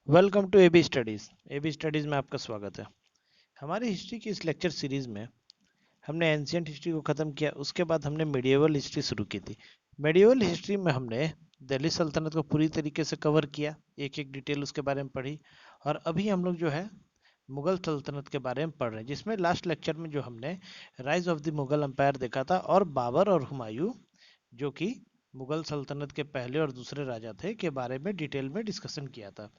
Welcome to AB studies. AB studies में आपका स्वागत है। हमारी हिस्ट्री की इस लेक्चर सीरीज़ में हमने एंशियंट हिस्ट्री को ख़त्म किया। उसके बाद हमने मेडिएवल हिस्ट्री शुरू की थी। मेडिएवल हिस्ट्री में हमने दिल्ली सल्तनत को पूरी तरीके से कवर किया, एक एक डिटेल उसके बारे में पढ़ी। और अभी हम लोग जो है मुगल सल्तनत के बारे में पढ़ रहे हैं, जिसमें लास्ट लेक्चर में जो हमने rise of the Mughal empire देखा था और बाबर और हुमायूं, जो कि मुगल सल्तनत के पहले और दूसरे राजा थे, के बारे में डिटेल में डिस्कशन किया था।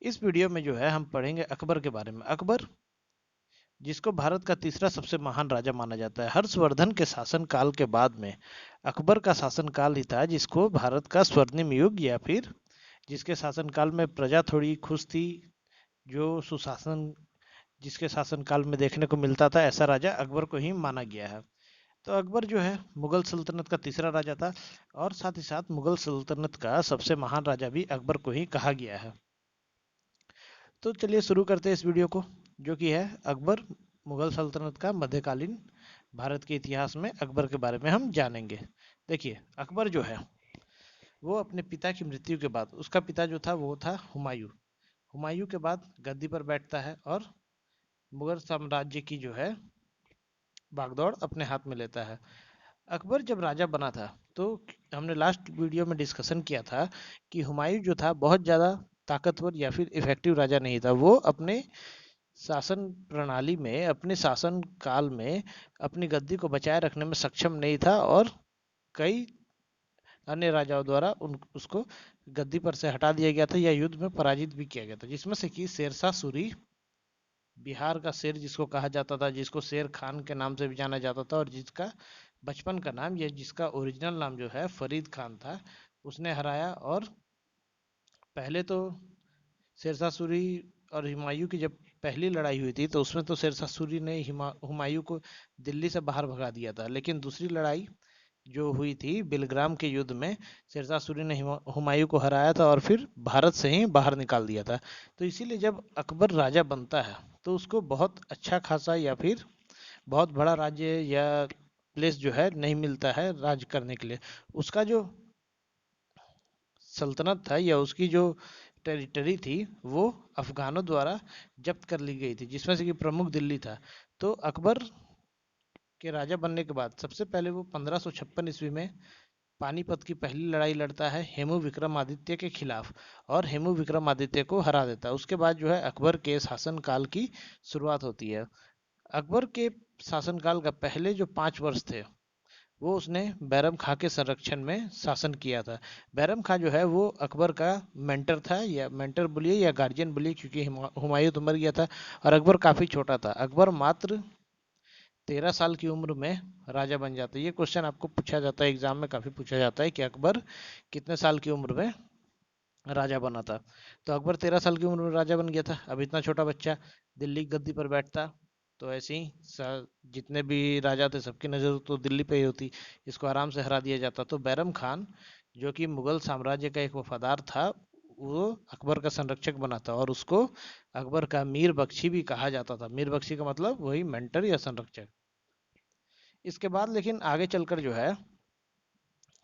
इस वीडियो में जो है हम पढ़ेंगे अकबर के बारे में। अकबर, जिसको भारत का तीसरा सबसे महान राजा माना जाता है, हर्षवर्धन के शासन काल के बाद में अकबर का शासन काल ही था जिसको भारत का स्वर्णिम युग, या फिर जिसके शासन काल में प्रजा थोड़ी खुश थी, जो सुशासन जिसके शासन काल में देखने को मिलता था, ऐसा राजा अकबर को ही माना गया है। तो अकबर जो है मुगल सल्तनत का तीसरा राजा था, और साथ ही साथ मुगल सल्तनत का सबसे महान राजा भी अकबर को ही कहा गया है। तो चलिए शुरू करते हैं इस वीडियो को, जो कि है अकबर मुगल सल्तनत का मध्यकालीन भारत के इतिहास में अकबर के बारे में हम जानेंगे। देखिए, अकबर जो है वो अपने पिता की मृत्यु के बाद, उसका पिता जो था वो था हुमायूं। हुमायूं के बाद गद्दी पर बैठता है और मुगल साम्राज्य की जो है बागडोर अपने हाथ में लेता है। अकबर जब राजा बना था, तो हमने लास्ट वीडियो में डिस्कशन किया था कि हुमायूं जो था बहुत ज़्यादा ताकतवर या फिर इफेक्टिव राजा नहीं था। वो अपने शासन प्रणाली में, अपने शासन काल में अपनी गद्दी को बचाए रखने में सक्षम नहीं था, और कई अन्य राजाओं द्वारा उसको गद्दी पर से हटा दिया गया था या युद्ध में पराजित भी किया गया था, जिसमें से कि शेरशाह सूरी, बिहार का शेर जिसको कहा जाता था, जिसको शेर खान के नाम से भी जाना जाता था, और जिसका बचपन का नाम या जिसका ओरिजिनल नाम जो है फरीद खान था, उसने हराया। और पहले तो शेरशाह सूरी और हुमायूं की जब पहली लड़ाई हुई थी, तो उसमें तो शेरशाह सूरी ने हुमायूं को दिल्ली से बाहर भगा दिया था। लेकिन दूसरी लड़ाई जो हुई थी बिलग्राम के युद्ध में, शेरशाह सूरी ने हुमायूं को हराया था और फिर भारत से ही बाहर निकाल दिया था। तो इसीलिए जब अकबर राजा बनता है, तो उसको बहुत अच्छा खासा या फिर बहुत बड़ा राज्य या प्लेस जो है नहीं मिलता है राज करने के लिए। उसका जो सल्तनत था या उसकी जो टेरिटरी थी, वो अफगानों द्वारा जब्त कर ली गई थी, जिसमें से कि प्रमुख दिल्ली था। तो अकबर के राजा बनने के बाद सबसे पहले वो 1556 ईस्वी में पानीपत की पहली लड़ाई लड़ता है हेमू विक्रमादित्य के खिलाफ, और हेमू विक्रमादित्य को हरा देता है। उसके बाद जो है अकबर के शासन काल की शुरुआत होती है। अकबर के शासनकाल का पहले जो 5 वर्ष थे, वो उसने बैरम खां के संरक्षण में शासन किया था। बैरम खां जो है वो अकबर का मेंटर था, या मेंटर बोलिए या गार्जियन बोलिए, क्योंकि हुमायूं तो मर गया था और अकबर काफ़ी छोटा था। अकबर मात्र 13 साल की उम्र में राजा बन जाता है। ये क्वेश्चन आपको पूछा जाता है, एग्जाम में काफ़ी पूछा जाता है कि अकबर कितने साल की उम्र में राजा बना था। तो अकबर 13 साल की उम्र में राजा बन गया था। अब इतना छोटा बच्चा दिल्ली की गद्दी पर बैठता, तो ऐसे ही जितने भी राजा थे सबकी नज़र तो दिल्ली पे ही होती, इसको आराम से हरा दिया जाता। तो बैरम खान, जो कि मुगल साम्राज्य का एक वफादार था, वो अकबर का संरक्षक बना था, और उसको अकबर का मीर बख्शी भी कहा जाता था। मीर बख्शी का मतलब वही मेंटर या संरक्षक। इसके बाद लेकिन आगे चलकर जो है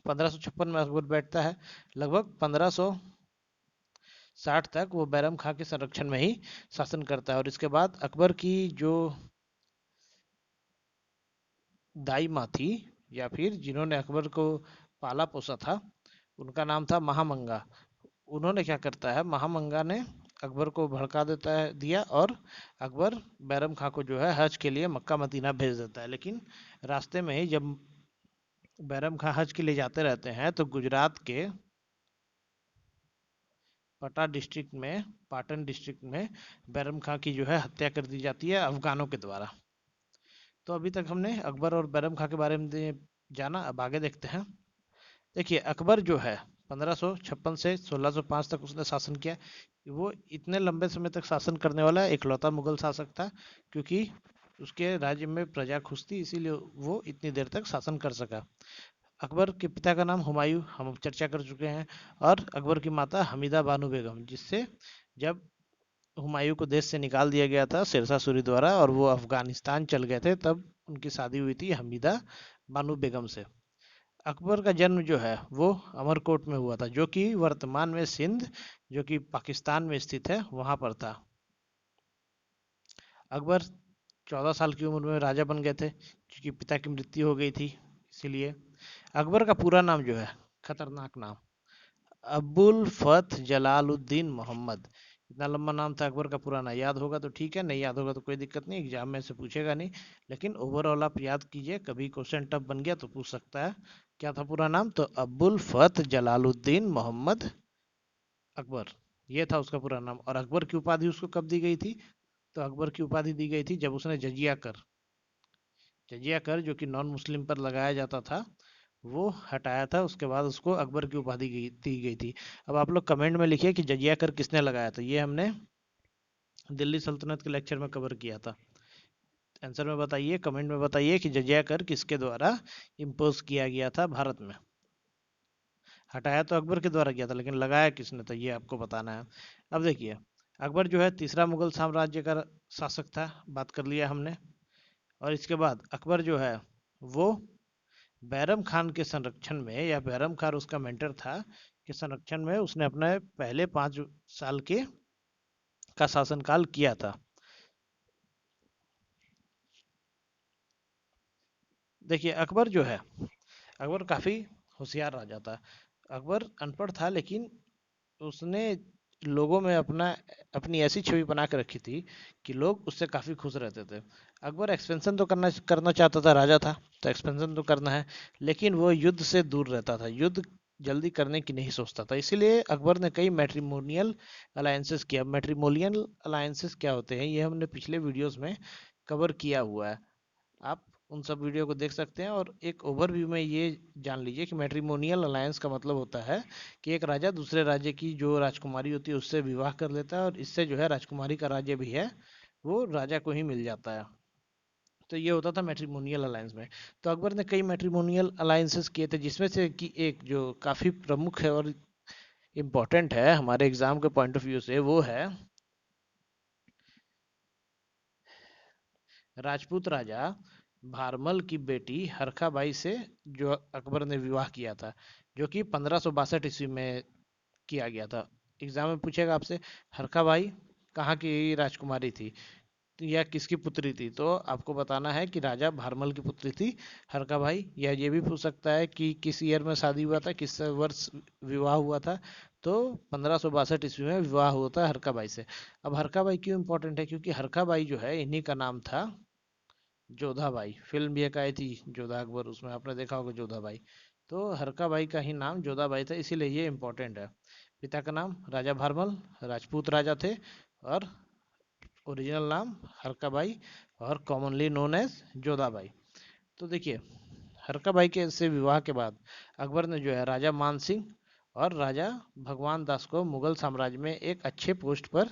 1556 में अकबर बैठता है। लगभग 1560 तक वो बैरम खां के संरक्षण में ही शासन करता है। और इसके बाद अकबर की जो दाई माँ थी, या फिर जिन्होंने अकबर को पाला पोसा था, उनका नाम था महामंगा। उन्होंने क्या करता है, महामंगा ने अकबर को भड़का देता है दिया, और अकबर बैरम खां को जो है हज के लिए मक्का मदीना भेज देता है। लेकिन रास्ते में ही जब बैरम खां हज के लिए जाते रहते हैं, तो गुजरात के पटा डिस्ट्रिक्ट में, पाटन डिस्ट्रिक्ट में बैरम खां की जो है हत्या कर दी जाती है अफगानों के द्वारा। तो अभी तक हमने अकबर और बैरम खां के बारे में जाना। अब आगे देखते हैं। देखिए, अकबर जो है 1556 से 1605 तक उसने शासन किया। वो इतने लंबे समय तक शासन करने वाला इकलौता मुगल शासक था, क्योंकि उसके राज्य में प्रजा खुश थी, इसीलिए वो इतनी देर तक शासन कर सका। अकबर के पिता का नाम हुमायूं, हम चर्चा कर चुके हैं। और अकबर की माता हमीदा बानो बेगम, जिससे जब हुमायूं को देश से निकाल दिया गया था शेरशाह सूरी द्वारा और वो अफगानिस्तान चल गए थे, तब उनकी शादी हुई थी हमीदा बानो बेगम से। अकबर का जन्म जो है वो अमरकोट में हुआ था, जो कि वर्तमान में सिंध, जो कि पाकिस्तान में स्थित है, वहां पर था। अकबर 14 साल की उम्र में राजा बन गए थे, क्योंकि पिता की मृत्यु हो गई थी, इसीलिए। अकबर का पूरा नाम जो है, खतरनाक नाम, अब्बुल फथ जलालुद्दीन मोहम्मद। इतना लंबा नाम था अकबर का पूरा नाम। याद होगा तो ठीक है, नहीं याद होगा तो कोई दिक्कत नहीं, एग्जाम में से पूछेगा नहीं। लेकिन ओवरऑल आप याद कीजिए, कभी क्वेश्चन टफ बन गया तो पूछ सकता है। क्या था पूरा नाम? तो अब्बुल फथ जलालुद्दीन मोहम्मद अकबर, ये था उसका पूरा नाम। और अकबर की उपाधि उसको कब दी गई थी? तो अकबर की उपाधि दी गई थी जब उसने जजिया कर जो कि नॉन मुस्लिम पर लगाया जाता था, वो हटाया था। उसके बाद उसको अकबर की उपाधि दी गई थी। अब आप लोग कमेंट में लिखिए कि जजिया कर किसने लगाया था। ये हमने दिल्ली सल्तनत के लेक्चर में कवर किया था। आंसर में बताइए, कमेंट में बताइए कि जजिया कर किसके द्वारा इम्पोज किया गया था भारत में। हटाया तो अकबर के द्वारा किया था, लेकिन लगाया किसने था, ये आपको बताना है। अब देखिए, अकबर जो है तीसरा मुगल साम्राज्य का शासक था, बात कर लिया हमने। और इसके बाद अकबर जो है वो बैरम खान के संरक्षण में, या बैरम खान उसका मेंटर था, के संरक्षण में उसने अपने पहले 5 साल के का शासनकाल किया था। देखिए अकबर जो है, अकबर काफी होशियार राजा था। अकबर अनपढ़ था, लेकिन उसने लोगों में अपनी ऐसी छवि बना के रखी थी कि लोग उससे काफी खुश रहते थे। अकबर एक्सपेंशन तो करना करना चाहता था, राजा था तो एक्सपेंशन तो करना है, लेकिन वो युद्ध से दूर रहता था, युद्ध जल्दी करने की नहीं सोचता था। इसीलिए अकबर ने कई मैट्रिमोनियल अलायंसेस किया। मैट्रिमोनियल अलायंसेस क्या होते हैं, ये हमने पिछले वीडियोस में कवर किया हुआ है, आप उन सब वीडियो को देख सकते हैं। और एक ओवरव्यू में ये जान लीजिए कि मैट्रिमोनियल अलायंस का मतलब होता है कि एक राजा दूसरे राज्य की जो राजकुमारी होती है उससे विवाह कर लेता है, और इससे जो है राजकुमारी का राज्य भी है वो राजा को ही मिल जाता है। तो ये होता था मैट्रिमोनियल अलायंस में। तो अकबर ने कई मैट्रिमोनियल अलायंसेस किए थे, जिसमें से कि एक जो काफी प्रमुख है और इम्पोर्टेंट है हमारे एग्जाम के पॉइंट ऑफ व्यू से, वो है राजपूत राजा भारमल की बेटी हरखा बाई से, जो अकबर ने विवाह किया था, जो कि 1562 ईस्वी में किया गया था। एग्जाम में पूछेगा आपसे, हरखा बाई कहाँ की राजकुमारी थी या किसकी पुत्री थी, तो आपको बताना है कि राजा भारमल की पुत्री थी हरका बाई। या ये भी पूछ सकता है कि किस ईयर में शादी हुआ था, किस वर्ष विवाह हुआ था, तो 1562 ईस्वी में विवाह हुआ था हरका बाई से। अब हरका बाई क्यों इंपॉर्टेंट है? क्योंकि हरका बाई जो है, इन्हीं का नाम था जोधा बाई। फिल्म भी एक आई थी जोधा अकबर, उसमें आपने देखा होगा जोधा बाई। तो हरका बाई का ही नाम जोधा बाई था, इसीलिए ये इंपॉर्टेंट है। पिता का नाम राजा भारमल, राजपूत राजा थे, और ओरिजिनल नाम हरका बाई, और commonly known as Jodha Bai. तो देखिए, हरका बाई के से विवाह के बाद अकबर ने जो है राजा मान सिंह और राजा भगवान दास को मुगल साम्राज्य में एक अच्छे पोस्ट पर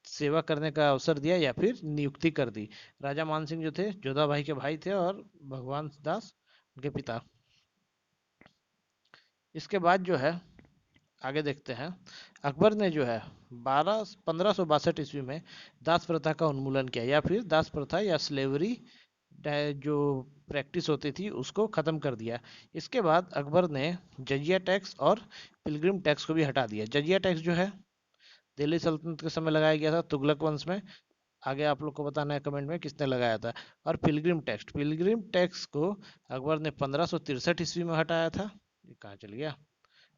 सेवा करने का अवसर दिया, या फिर नियुक्ति कर दी। राजा मान सिंह जो थे जोधा भाई के भाई थे, और भगवान दास उनके पिता। इसके बाद जो है आगे देखते हैं, अकबर ने जो है 1562 ईस्वी में दास प्रथा का उन्मूलन किया, या फिर दास प्रथा या स्लेवरी जो प्रैक्टिस होती थी उसको खत्म कर दिया। इसके बाद अकबर ने जजिया टैक्स और पिलग्रिम टैक्स को भी हटा दिया। जजिया टैक्स जो है दिल्ली सल्तनत के समय लगाया गया था, तुगलक वंश में। आगे आप लोग को बताना है कमेंट में किसने लगाया था। और पिलग्रिम टैक्स को अकबर ने 1563 ईस्वी में हटाया था। ये कहाँ चल गया?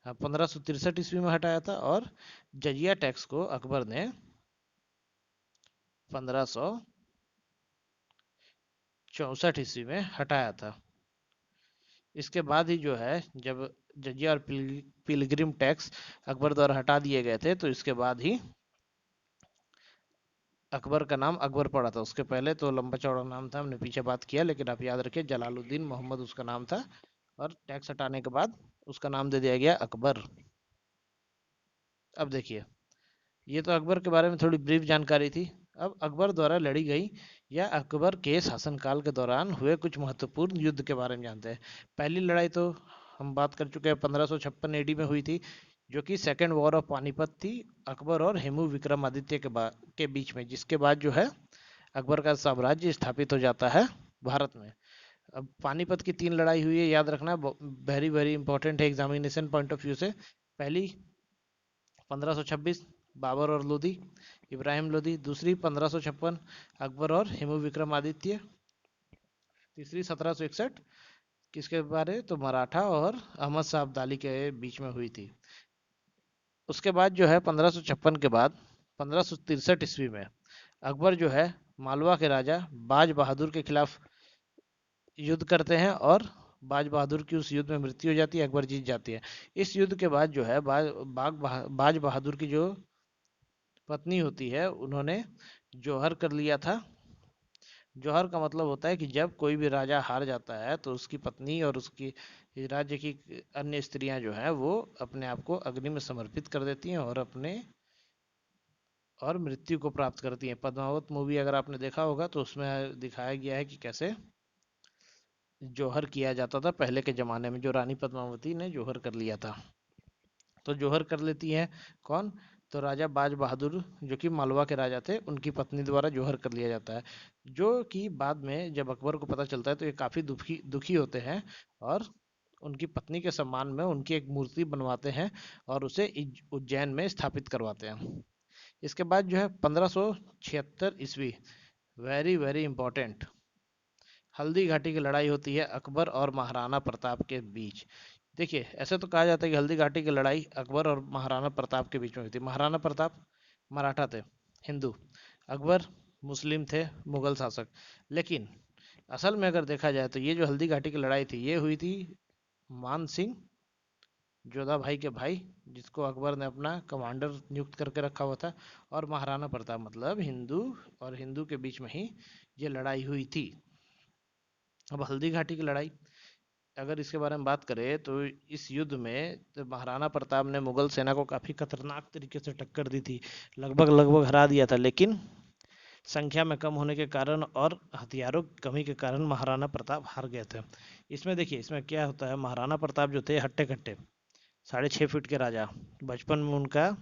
हाँ, 1563 ईस्वी में हटाया था। और जजिया टैक्स को अकबर ने 1564 ईस्वी में हटाया था। इसके बाद ही जो है, जब जजिया और पिलग्रिम टैक्स अकबर द्वारा हटा दिए गए थे, तो इसके बाद ही अकबर का नाम अकबर पड़ा था। उसके पहले तो लंबा चौड़ा नाम था, हमने पीछे बात किया, लेकिन आप याद रखिए जलालुद्दीन मोहम्मद उसका नाम था। और टैक्स हटाने के बाद उसका नाम दे दिया गया अकबर। अब देखिए, ये तो अकबर के बारे में थोड़ी ब्रीफ जानकारी थी। अब अकबर द्वारा लड़ी गई या अकबर के शासनकाल के दौरान हुए कुछ महत्वपूर्ण युद्ध के बारे में जानते हैं। पहली लड़ाई तो हम बात कर चुके हैं, 1556 एडी में हुई थी, जो कि सेकेंड वॉर ऑफ पानीपत थी, अकबर और हेमू विक्रमादित्य के बीच में, जिसके बाद जो है अकबर का साम्राज्य स्थापित हो जाता है भारत में। अब पानीपत की 3 लड़ाई हुई है, याद रखना, वेरी वेरी इंपॉर्टेंट है एग्जामिनेशन पॉइंट ऑफ व्यू से। पहली 1526 बाबर और लोदी, इब्राहिम लोदी। दूसरी 1556 अकबर और हिमू विक्रमादित्य। तीसरी 1761 किसके बारे, तो मराठा और अहमद शाह अब्दाली के बीच में हुई थी। उसके बाद जो है 1556 के बाद 1563 ईस्वी में अकबर जो है मालवा के राजा बाज बहादुर के खिलाफ युद्ध करते हैं, और बाज बहादुर की उस युद्ध में मृत्यु हो जाती है, अकबर जीत जाती है। इस युद्ध के बाद जो है बाज बहादुर की जो पत्नी होती है, उन्होंने जौहर कर लिया था। जौहर का मतलब होता है कि जब कोई भी राजा हार जाता है तो उसकी पत्नी और उसकी राज्य की अन्य स्त्रियां जो हैं वो अपने आप को अग्नि में समर्पित कर देती हैं और अपने और मृत्यु को प्राप्त करती हैं। पद्मावत मूवी अगर आपने देखा होगा तो उसमें दिखाया गया है कि कैसे जौहर किया जाता था पहले के जमाने में, जो रानी पद्मावती ने जौहर कर लिया था। तो जौहर कर लेती है कौन, तो राजा बाज बहादुर जो कि मालवा के राजा थे, उनकी पत्नी द्वारा जौहर कर लिया जाता है। जो कि बाद में जब अकबर को पता चलता है तो ये काफी दुखी दुखी होते हैं, और उनकी पत्नी के सम्मान में उनकी एक मूर्ति बनवाते हैं और उसे उज्जैन में स्थापित करवाते हैं। इसके बाद जो है 1576 ईस्वी, very very important, Haldi Ghati की लड़ाई होती है अकबर और महाराणा प्रताप के बीच। देखिए, ऐसे तो कहा जाता है कि हल्दी घाटी की लड़ाई अकबर और महाराणा प्रताप के बीच में हुई थी। महाराणा प्रताप मराठा थे, हिंदू। अकबर मुस्लिम थे, मुगल शासक। लेकिन असल में अगर देखा जाए तो ये जो हल्दी घाटी की लड़ाई थी, ये हुई थी मान सिंह जोधा भाई के भाई, जिसको अकबर ने अपना कमांडर नियुक्त करके रखा हुआ था, और महाराणा प्रताप, मतलब हिंदू और हिंदू के बीच में ही ये लड़ाई हुई थी। अब हल्दी घाटी की लड़ाई अगर इसके बारे में बात करें तो इस युद्ध में तो महाराणा प्रताप ने मुगल सेना को काफी खतरनाक तरीके से टक्कर दी थी, लगभग लगभग हरा दिया था। लेकिन संख्या में कम होने के कारण और हथियारों की कमी के कारण महाराणा प्रताप हार गए थे। इसमें देखिए, इसमें क्या होता है, महाराणा प्रताप जो थे हट्टे कट्टे 6.5 फीट के राजा, बचपन में उनका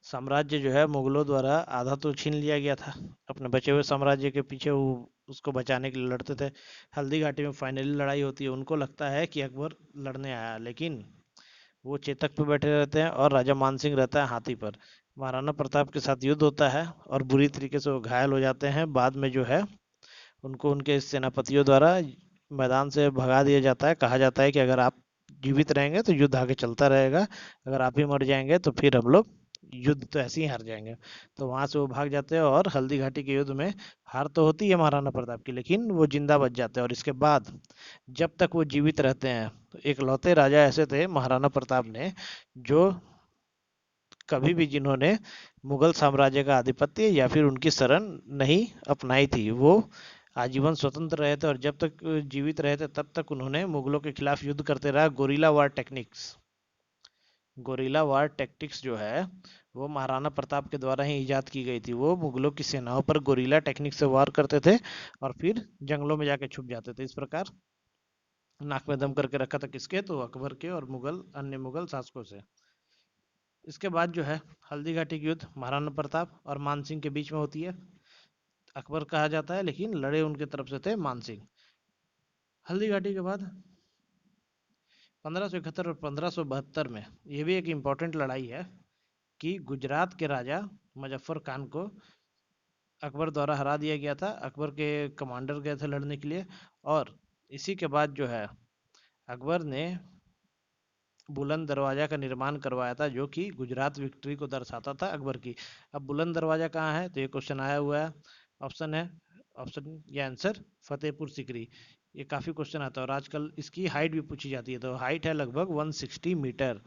साम्राज्य जो है मुगलों द्वारा आधा तो छीन लिया गया था। अपने बचे हुए साम्राज्य के पीछे वो उसको बचाने के लिए लड़ते थे। हल्दी घाटी में फाइनली लड़ाई होती है, उनको लगता है कि अकबर लड़ने आया, लेकिन वो चेतक पे बैठे रहते हैं और राजा मानसिंह रहता है हाथी पर। महाराणा प्रताप के साथ युद्ध होता है और बुरी तरीके से वो घायल हो जाते हैं। बाद में जो है उनको उनके सेनापतियों द्वारा मैदान से भगा दिया जाता है। कहा जाता है कि अगर आप जीवित रहेंगे तो युद्ध आगे चलता रहेगा, अगर आप ही मर जाएंगे तो फिर हम लोग युद्ध तो ऐसे ही हार जाएंगे। तो वहां से वो भाग जाते हैं और हल्दी घाटी के युद्ध में हार तो होती है महाराणा प्रताप की, लेकिन वो जिंदा बच जाते हैं। और इसके बाद जब तक वो जीवित रहते हैं तो इकलौते राजा ऐसे थे महाराणा प्रताप ने, जो कभी भी जिन्होंने मुगल साम्राज्य का आधिपत्य या फिर उनकी शरण नहीं अपनाई थी। वो आजीवन स्वतंत्र रहे थे, और जब तक जीवित रहे थे तब तक उन्होंने मुगलों के खिलाफ युद्ध करते रहा। गोरिल्ला वार टेक्निक्स, गोरिल्ला वार टेक्टिक्स जो है वो महाराणा प्रताप के द्वारा ही इजाद की गई थी। वो मुगलों की सेनाओं पर गोरिल्ला टेक्निक से वार करते थे और फिर जंगलों में जाके छुप जाते थे। इस प्रकार नाक में दम करके रखा था किसके, तो अकबर के और मुगल अन्य मुगल शासकों से। इसके बाद जो है हल्दी घाटी की युद्ध महाराणा प्रताप और मानसिंह के बीच में होती है। अकबर कहा जाता है लेकिन लड़े उनके तरफ से थे मानसिंह। हल्दी घाटी के बाद 1571 और 1572 में ये भी एक इम्पोर्टेंट लड़ाई है कि गुजरात के राजा मुजफ्फर खान को अकबर द्वारा हरा दिया गया था। अकबर के कमांडर गए थे लड़ने के लिए, और इसी के बाद जो है अकबर ने बुलंद दरवाजा का निर्माण करवाया था, जो कि गुजरात विक्ट्री को दर्शाता था अकबर की। अब बुलंद दरवाजा कहाँ है, तो ये क्वेश्चन आया हुआ है। ऑप्शन है, ऑप्शन या आंसर फतेहपुर सिकरी। ये काफी क्वेश्चन आता है और आजकल इसकी हाइट भी पूछी जाती है। तो हाइट है लगभग 160 मीटर।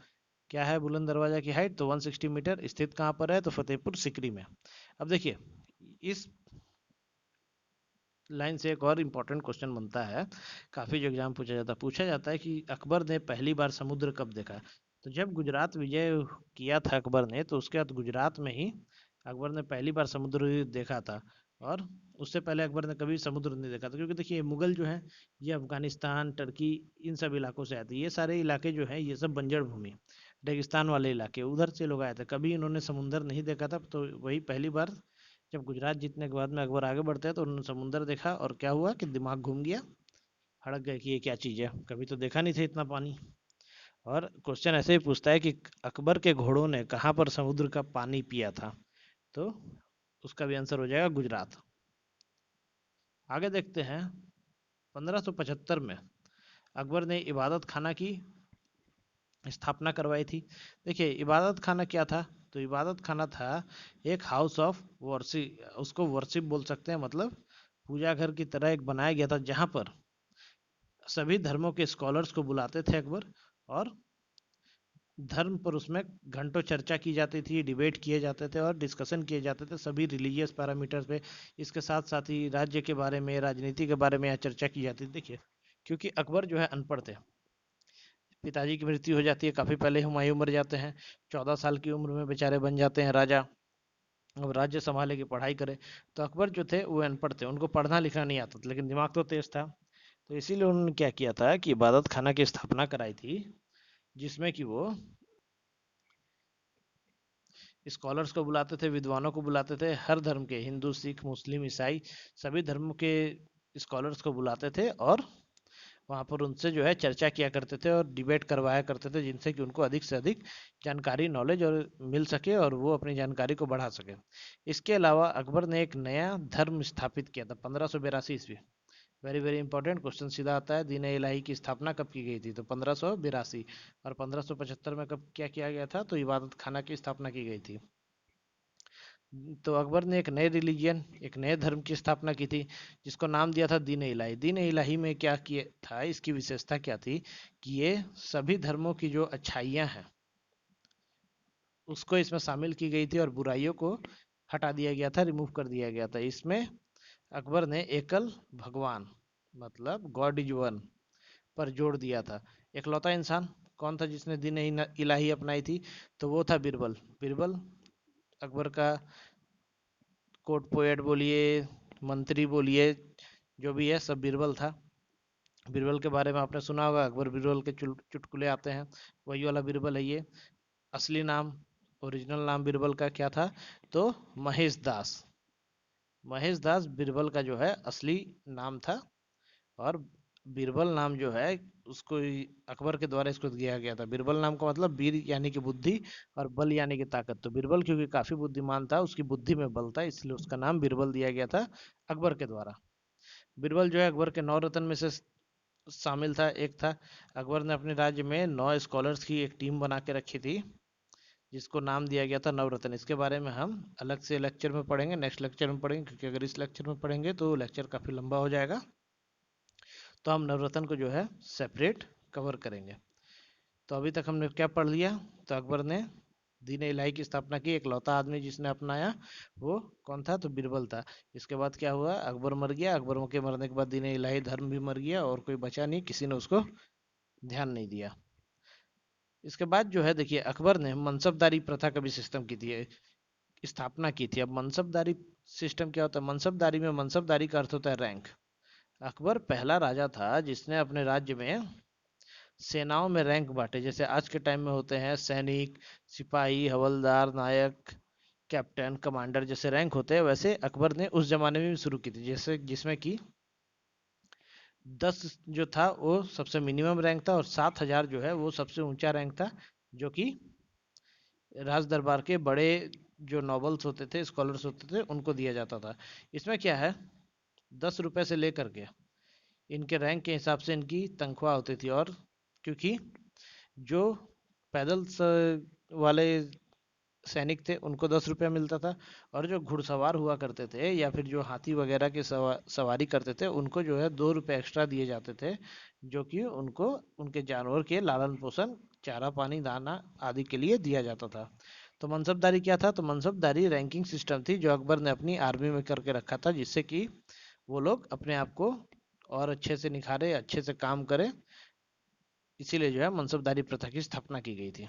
क्या है बुलंद दरवाजा की हाइट, तो 160 मीटर। स्थित कहाँ पर है, तो फतेहपुर सिकरी में। अब देखिए, इस लाइन से एक और इम्पोर्टेंट क्वेश्चन बनता है, काफी जो एग्जाम पूछा जाता है कि अकबर ने पहली बार समुद्र कब देखा। तो जब गुजरात विजय किया था अकबर ने, तो उसके बाद गुजरात में ही अकबर ने पहली बार समुद्र देखा था। और उससे पहले अकबर ने कभी समुद्र नहीं देखा था, क्योंकि देखिए मुगल जो है ये अफगानिस्तान, टर्की, इन सब इलाकों से आए थे। ये सारे इलाके जो है ये सब बंजर भूमि, रेगिस्तान वाले इलाके, उधर से लोग आए थे। कभी इन्होंने समुंदर नहीं देखा था, तो वही पहली बार जब गुजरात जीतने के बाद में अकबर आगे बढ़ते हैं तो उन्होंने समुंदर देखा और क्या हुआ कि दिमाग घूम गया, हड़क गए कि ये क्या चीज़ है, कभी तो देखा नहीं था इतना पानी। और क्वेश्चन ऐसे ही पूछता है कि अकबर के घोड़ों ने कहाँ पर समुद्र का पानी पिया था, तो उसका भी आंसर हो जाएगा गुजरात। आगे देखते हैं, 1575 में अकबर ने इबादत खाना की स्थापना करवाई थी। देखिए इबादत खाना क्या था, तो इबादत खाना था एक हाउस ऑफ वर्शिप, उसको वर्शिप बोल सकते हैं, मतलब पूजा घर की तरह एक बनाया गया था जहाँ पर सभी धर्मों के स्कॉलर्स को बुलाते थे अकबर, और धर्म पर उसमें घंटों चर्चा की जाती थी, डिबेट किए जाते थे और डिस्कशन किए जाते थे सभी रिलीजियस पैरामीटर्स पे। इसके साथ साथ ही राज्य के बारे में, राजनीति के बारे में यहाँ चर्चा की जाती थी। देखिए क्योंकि अकबर जो है अनपढ़ थे, पिताजी की मृत्यु हो जाती है काफ़ी पहले, हुमायूं मर जाते हैं, 14 साल की उम्र में बेचारे बन जाते हैं राजा। अब राज्य संभाले की पढ़ाई करे, तो अकबर जो थे वो अनपढ़ थे, उनको पढ़ना लिखना नहीं आता था, लेकिन दिमाग तो तेज था। तो इसीलिए उन्होंने क्या किया था कि इबादत खाना की स्थापना कराई थी, जिसमें कि वो स्कॉलर्स को बुलाते थे, विद्वानों को बुलाते थे, हर धर्म के, हिंदू सिख मुस्लिम ईसाई सभी धर्मों के स्कॉलर्स को बुलाते थे, और वहाँ पर उनसे जो है चर्चा किया करते थे और डिबेट करवाया करते थे, जिनसे कि उनको अधिक से अधिक जानकारी, नॉलेज और मिल सके और वो अपनी जानकारी को बढ़ा सके। इसके अलावा अकबर ने एक नया धर्म स्थापित किया था 1582 ईस्वी। वेरी वेरी इंपॉर्टेंट क्वेश्चन सीधा आता है, दीन इलाही की स्थापना कब की गई थी, तो 1582। और 1575 में कब क्या किया गया था, तो इबादत खाना की स्थापना की गई थी। तो अकबर ने एक नए रिलीजियन, एक नए धर्म की स्थापना की थी, जिसको नाम दिया था दीन इलाही। दीन इलाही में क्या किया था, इसकी विशेषता क्या थी कि ये सभी धर्मों की जो अच्छाइयाँ हैं उसको इसमें शामिल की गई थी और बुराइयों को हटा दिया गया था, रिमूव कर दिया गया था। इसमें अकबर ने एकल भगवान, मतलब गॉड इज वन पर जोड़ दिया था। इकलौता इंसान कौन था जिसने दीन इलाही अपनाई थी, तो वो था बिरबल। बिरबल अकबर का कोर्ट पोएट बोलिए, मंत्री बोलिए, जो भी है सब बीरबल था। बीरबल के बारे में आपने सुना होगा, अकबर बीरबल के चुटकुले आते हैं, वही वाला बीरबल है ये। असली नाम, ओरिजिनल नाम बीरबल का क्या था, तो महेश दास। महेश दास बीरबल का जो है असली नाम था। और बीरबल नाम जो है उसको अकबर के द्वारा इसको दिया गया था। बीरबल नाम का मतलब बीर यानी कि बुद्धि, और बल यानी कि ताकत। तो बीरबल क्योंकि काफी बुद्धिमान था, उसकी बुद्धि में बल था, इसलिए उसका नाम बीरबल दिया गया था अकबर के द्वारा। बीरबल जो है अकबर के 9 रत्न में से शामिल था, एक था। अकबर ने अपने राज्य में 9 स्कॉलर्स की एक टीम बना के रखी थी, जिसको नाम दिया गया था नवरत्न। इसके बारे में हम अलग से लेक्चर में पढ़ेंगे, नेक्स्ट लेक्चर में पढ़ेंगे, क्योंकि अगर इस लेक्चर में पढ़ेंगे तो लेक्चर काफ़ी लंबा हो जाएगा। तो हम नवरत्न को जो है सेपरेट कवर करेंगे। तो अभी तक हमने क्या पढ़ लिया, तो अकबर ने दीन इलाही की स्थापना की, एक लौता आदमी जिसने अपनाया वो कौन था, तो बीरबल था। इसके बाद क्या हुआ, अकबर मर गया, अकबर के मरने के बाद दीन इलाही धर्म भी मर गया और कोई बचा नहीं, किसी ने उसको ध्यान नहीं दिया। इसके बाद जो है देखिए, अकबर ने मनसबदारी प्रथा का भी सिस्टम की थी, स्थापना की थी। अब मनसबदारी सिस्टम क्या होता है, मनसबदारी में मनसबदारी का अर्थ होता है रैंक। अकबर पहला राजा था जिसने अपने राज्य में सेनाओं में रैंक बांटे, जैसे आज के टाइम में होते हैं सैनिक, सिपाही, हवलदार, नायक, कैप्टन, कमांडर, जैसे रैंक होते हैं, वैसे अकबर ने उस जमाने में भी शुरू की थी, जैसे जिसमें कि 10 जो था वो सबसे मिनिमम रैंक था, और 7,000 जो है वो सबसे ऊंचा रैंक था, जो कि राज दरबार के बड़े जो नॉबल्स होते थे, स्कॉलर्स होते थे, उनको दिया जाता था। इसमें क्या है, 10 रुपए से लेकर के इनके रैंक के हिसाब से इनकी तनख्वाह होती थी। और क्योंकि जो पैदल वाले सैनिक थे उनको 10 रुपया मिलता था, और जो घुड़सवार हुआ करते थे या फिर जो हाथी वगैरह की सवारी करते थे उनको जो है 2 रुपये एक्स्ट्रा दिए जाते थे, जो कि उनको उनके जानवर के लालन पोषण, चारा पानी दाना आदि के लिए दिया जाता था। तो मनसबदारी क्या था, तो मनसबदारी रैंकिंग सिस्टम थी जो अकबर ने अपनी आर्मी में करके रखा था, जिससे कि वो लोग अपने आप को और अच्छे से निखारे, अच्छे से काम करें। इसीलिए जो है मनसबदारी प्रथा की स्थापना की गई थी।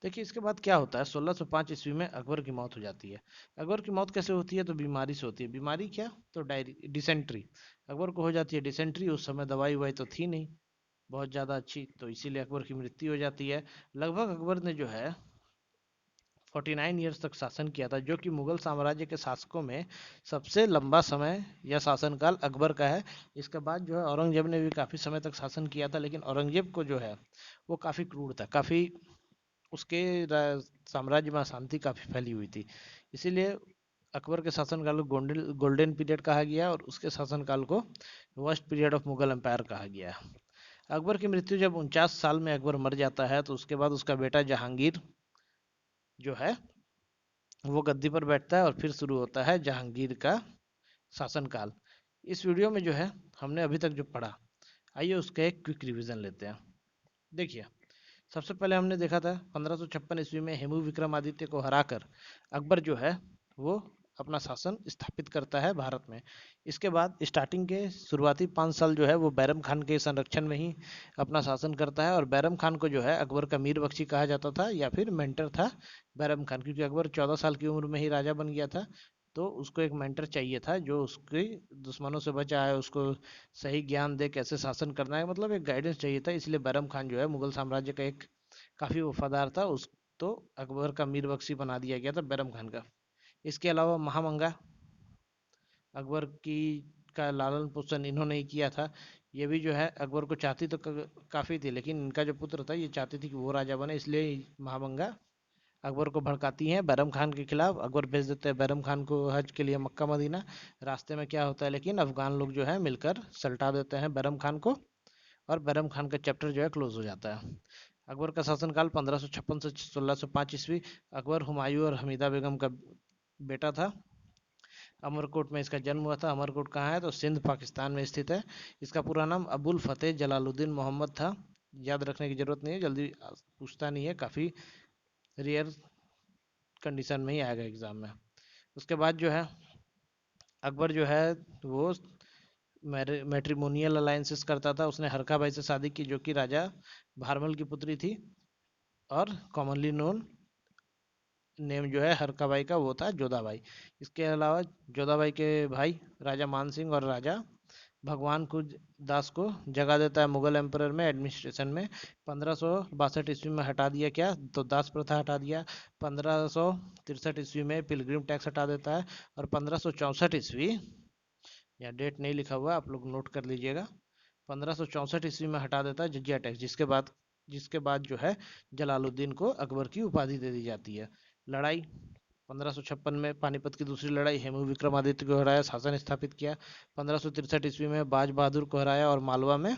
देखिए इसके बाद क्या होता है, 1605 ईस्वी में अकबर की मौत हो जाती है। अकबर की मौत कैसे होती है, तो बीमारी से होती है। बीमारी क्या, तो डायरी, डिसेंट्री। अकबर को हो जाती है डिसेंट्री। उस समय दवाई ववाई तो थी नहीं बहुत ज़्यादा अच्छी, तो इसीलिए अकबर की मृत्यु हो जाती है। लगभग अकबर ने जो है 49 ईयर्स तक शासन किया था, जो कि मुगल साम्राज्य के शासकों में सबसे लंबा समय या शासनकाल अकबर का है। इसके बाद जो है औरंगजेब ने भी काफ़ी समय तक शासन किया था, लेकिन औरंगजेब को जो है वो काफ़ी क्रूर था, काफ़ी उसके साम्राज्य में अशांति काफ़ी फैली हुई थी। इसीलिए अकबर के शासनकाल को गोल्डन गोल्डन पीरियड कहा गया और उसके शासनकाल को worst period of Mughal empire कहा गया। अकबर की मृत्यु जब 49 साल में अकबर मर जाता है, तो उसके बाद उसका बेटा जहांगीर जो है वो गद्दी पर बैठता है और फिर शुरू होता है जहांगीर का शासनकाल। इस वीडियो में जो है हमने अभी तक जो पढ़ा, आइए उसका एक क्विक रिवीजन लेते हैं। देखिए, सबसे पहले हमने देखा था 1556 ईस्वी में हेमू विक्रमादित्य को हराकर अकबर जो है वो अपना शासन स्थापित करता है भारत में। इसके बाद स्टार्टिंग के शुरुआती 5 साल जो है वो बैरम खान के संरक्षण में ही अपना शासन करता है, और बैरम खान को जो है अकबर का मीर बख्शी कहा जाता था या फिर मेंटर था बैरम खान, क्योंकि अकबर 14 साल की उम्र में ही राजा बन गया था, तो उसको एक मेंटर चाहिए था जो उसके दुश्मनों से बचा है, उसको सही ज्ञान दे कैसे शासन करना है, मतलब एक गाइडेंस चाहिए था। इसलिए बैरम खान जो है मुगल साम्राज्य का एक काफ़ी वफादार था, उस तो अकबर का मीर बख्शी बना दिया गया था बैरम खान का। इसके अलावा महामंगा अकबर की का लालन पोषण इन्होंने ही किया था। ये भी जो है अकबर को चाहती तो काफ़ी थी, लेकिन इनका जो पुत्र था ये चाहती थी कि वो राजा बने, इसलिए महामंगा अकबर को भड़काती हैं बैरम खान के खिलाफ। अकबर भेज देते हैं बैरम खान को हज के लिए मक्का मदीना। रास्ते में क्या होता है, लेकिन अफगान लोग जो है मिलकर सल्टा देते हैं बैरम खान को, और बैरम खान का चैप्टर जो है क्लोज हो जाता है। अकबर का शासनकाल 1556 से 1605 ईस्वी। अकबर हुमायूं और हमीदा बेगम का बेटा था। अमरकोट में इसका जन्म हुआ था। अमरकोट कहाँ है, तो सिंध पाकिस्तान में स्थित है। इसका पूरा नाम अबुल फतेह जलालुद्दीन मोहम्मद था। याद रखने की जरूरत नहीं है, जल्दी पूछता नहीं है, काफ़ी रेयर कंडीशन में ही आएगा एग्जाम में। उसके बाद जो है अकबर जो है वो मैट्रिमोनियल अलायंसेस करता था। उसने हरका भाई से शादी की, जो कि राजा भारमल की पुत्री थी, और कॉमनली नोन नेम जो है हरकाबाई का वो था जोधाबाई। इसके अलावा जोधाबाई के भाई राजा मान सिंह और राजा भगवान को दास को जगह देता है मुगल एम्परर में एडमिनिस्ट्रेशन में। 1562 ईस्वी में हटा दिया क्या, तो दास प्रथा हटा दिया। 1563 ईस्वी में पिलग्रिम टैक्स हटा देता है, और 1564 ईस्वी, या डेट नहीं लिखा हुआ आप लोग नोट कर लीजिएगा, 1564 ईस्वी में हटा देता है जजिया टैक्स, जिसके बाद जो है जलालुद्दीन को अकबर की उपाधि दे दी जाती है। लड़ाई 1556 में पानीपत की दूसरी लड़ाई, हेमू विक्रमादित्य को हराया, शासन स्थापित किया। 1563 ईस्वी में बाज बहादुर को हराया और मालवा में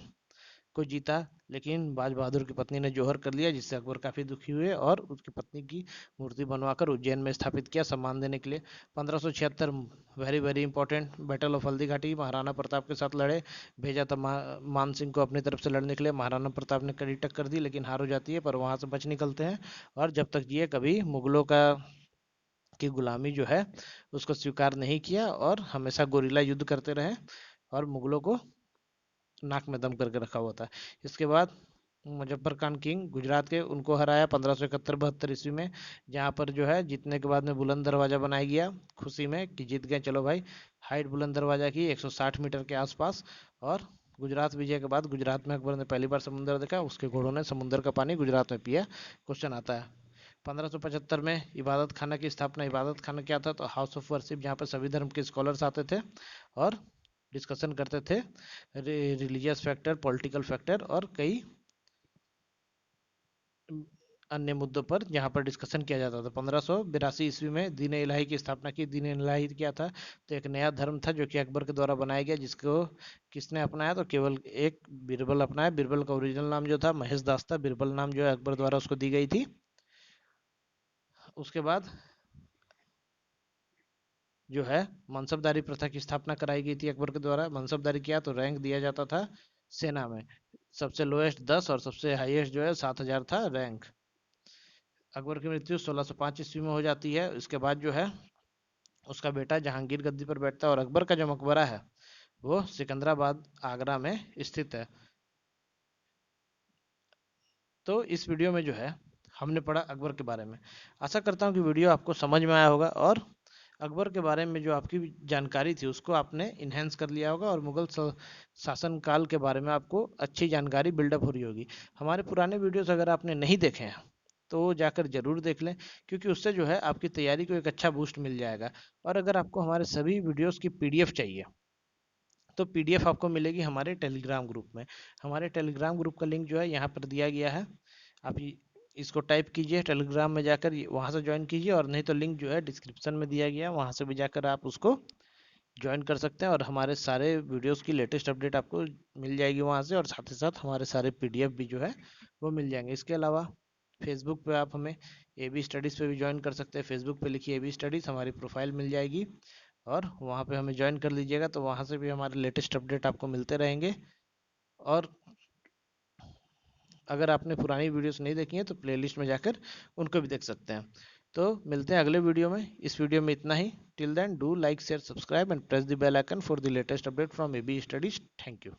को जीता, लेकिन बाज बहादुर की पत्नी ने जोहर कर लिया, जिससे अकबर काफ़ी दुखी हुए और उसकी पत्नी की मूर्ति बनवाकर उज्जैन में स्थापित किया सम्मान देने के लिए। 1576 very very important battle of Haldi Ghati, Maharana Pratap के साथ लड़े। भेजा था मान सिंह को अपनी तरफ से लड़ने के लिए। महाराणा प्रताप ने कड़ी टक्कर दी, लेकिन हार हो जाती है, पर वहाँ से बच निकलते हैं, और जब तक जिए कभी मुगलों का की गुलामी जो है उसको स्वीकार नहीं किया, और हमेशा गोरिल्ला युद्ध करते रहे और मुगलों को नाक में दम करके रखा हुआ था। इसके बाद मुजफ्फर खान किंग गुजरात के, उनको हराया 1571-72 ईस्वी में, जहाँ पर जो है जीतने के बाद में बुलंद दरवाजा बनाया गया खुशी में कि जीत गए चलो भाई। हाइट बुलंद दरवाजा की 160 मीटर के आसपास। और गुजरात विजय के बाद गुजरात में अकबर ने पहली बार समुद्र देखा, उसके घोड़ों ने समुद्र का पानी गुजरात में पिया। क्वेश्चन आता है 1575 में इबादत खाना की स्थापना। इबादत खाना क्या था, तो हाउस ऑफ वर्शिप, जहाँ पर सभी धर्म के स्कॉलर्स आते थे और डिस्कशन करते थे रिलीजियस फैक्टर, पॉलिटिकल फैक्टर और कई अन्य मुद्दों पर, जहाँ पर डिस्कशन किया जाता था। 1582 ईस्वी में दीन इलाही की स्थापना की। दीन इलाही क्या था, तो एक नया धर्म था जो कि अकबर के द्वारा बनाया गया, जिसको किसने अपनाया, तो केवल एक बीरबल अपनाया। बीरबल का ओरिजिनल नाम जो था महेश दास था, बीरबल नाम जो है अकबर द्वारा उसको दी गई थी। उसके बाद जो है मनसबदारी प्रथा की स्थापना कराई गई थी अकबर के द्वारा। मनसबदारी किया तो रैंक दिया जाता था सेना में, सबसे लोएस्ट 10 और सबसे हाईएस्ट जो है 7000 था रैंक। अकबर की मृत्यु 1605 ईस्वी में हो जाती है। इसके बाद जो है उसका बेटा जहांगीर गद्दी पर बैठता है, और अकबर का जो मकबरा है वो सिकंदराबाद आगरा में स्थित है। तो इस वीडियो में जो है हमने पढ़ा अकबर के बारे में। आशा करता हूँ कि वीडियो आपको समझ में आया होगा, और अकबर के बारे में जो आपकी जानकारी थी उसको आपने इन्हेंस कर लिया होगा, और मुगल शासन काल के बारे में आपको अच्छी जानकारी बिल्डअप हो रही होगी। हमारे पुराने वीडियोस अगर आपने नहीं देखे हैं तो वो जाकर जरूर देख लें, क्योंकि उससे जो है आपकी तैयारी को एक अच्छा बूस्ट मिल जाएगा। और अगर आपको हमारे सभी वीडियोस की पीडीएफ चाहिए तो पीडीएफ आपको मिलेगी हमारे टेलीग्राम ग्रुप में। हमारे टेलीग्राम ग्रुप का लिंक जो है यहाँ पर दिया गया है। आप इसको टाइप कीजिए टेलीग्राम में जाकर, वहाँ से ज्वाइन कीजिए, और नहीं तो लिंक जो है डिस्क्रिप्शन में दिया गया है, वहाँ से भी जाकर आप उसको ज्वाइन कर सकते हैं। और हमारे सारे वीडियोस की लेटेस्ट अपडेट आपको मिल जाएगी वहाँ से, और साथ ही साथ हमारे सारे पीडीएफ भी जो है वो मिल जाएंगे। इसके अलावा फेसबुक पे आप हमें ए बी स्टडीज़ पे भी ज्वाइन कर सकते हैं। फेसबुक पे लिखिए ए बी स्टडीज़, हमारी प्रोफाइल मिल जाएगी और वहाँ पे हमें ज्वाइन कर लीजिएगा, तो वहाँ से भी हमारे लेटेस्ट अपडेट आपको मिलते रहेंगे। और अगर आपने पुरानी वीडियोस नहीं देखी हैं तो प्लेलिस्ट में जाकर उनको भी देख सकते हैं। तो मिलते हैं अगले वीडियो में। इस वीडियो में इतना ही। Till then do like share subscribe and press the bell icon for the latest update from A B studies. Thank you.